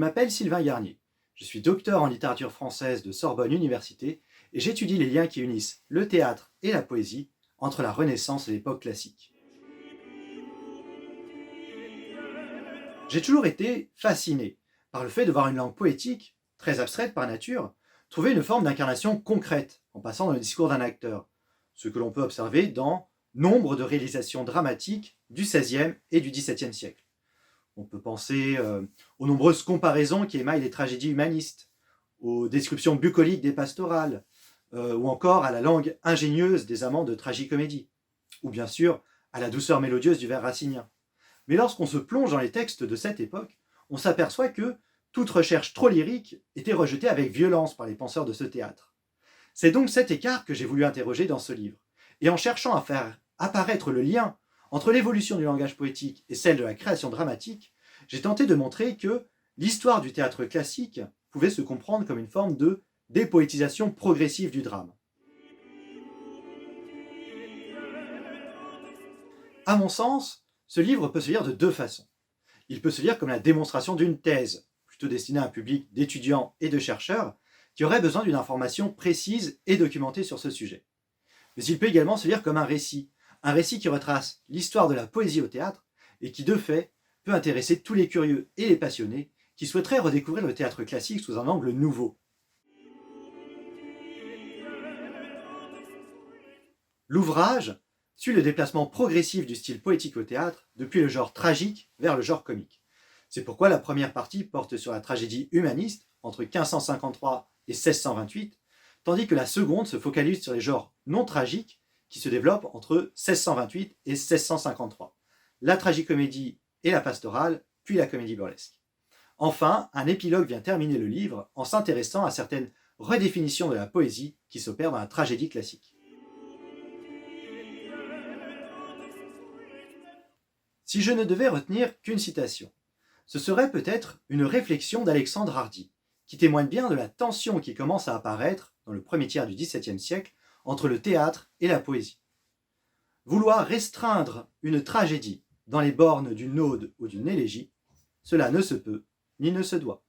m'appelle Sylvain Garnier. Je suis docteur en littérature française de Sorbonne Université et j'étudie les liens qui unissent le théâtre et la poésie entre la Renaissance et l'époque classique. J'ai toujours été fasciné par le fait de voir une langue poétique, très abstraite par nature, trouver une forme d'incarnation concrète en passant dans le discours d'un acteur, ce que l'on peut observer dans nombre de réalisations dramatiques du XVIe et du XVIIe siècle. On peut penser aux nombreuses comparaisons qui émaillent les tragédies humanistes, aux descriptions bucoliques des pastorales, ou encore à la langue ingénieuse des amants de tragicomédie, ou bien sûr à la douceur mélodieuse du vers racine. Mais lorsqu'on se plonge dans les textes de cette époque, on s'aperçoit que toute recherche trop lyrique était rejetée avec violence par les penseurs de ce théâtre. C'est donc cet écart que j'ai voulu interroger dans ce livre, et en cherchant à faire apparaître le lien entre l'évolution du langage poétique et celle de la création dramatique, j'ai tenté de montrer que l'histoire du théâtre classique pouvait se comprendre comme une forme de dépoétisation progressive du drame. À mon sens, ce livre peut se lire de deux façons. Il peut se lire comme la démonstration d'une thèse, plutôt destinée à un public d'étudiants et de chercheurs qui auraient besoin d'une information précise et documentée sur ce sujet. Mais il peut également se lire comme un récit qui retrace l'histoire de la poésie au théâtre et qui, de fait, peut intéresser tous les curieux et les passionnés qui souhaiteraient redécouvrir le théâtre classique sous un angle nouveau. L'ouvrage suit le déplacement progressif du style poétique au théâtre depuis le genre tragique vers le genre comique. C'est pourquoi la première partie porte sur la tragédie humaniste entre 1553 et 1628, tandis que la seconde se focalise sur les genres non tragiques qui se développent entre 1628 et 1653, la tragicomédie et la pastorale, puis la comédie burlesque. Enfin, un épilogue vient terminer le livre en s'intéressant à certaines redéfinitions de la poésie qui s'opèrent dans la tragédie classique. Si je ne devais retenir qu'une citation, ce serait peut-être une réflexion d'Alexandre Hardy, qui témoigne bien de la tension qui commence à apparaître dans le premier tiers du XVIIe siècle entre le théâtre et la poésie. Vouloir restreindre une tragédie dans les bornes d'une ode ou d'une élégie, cela ne se peut ni ne se doit.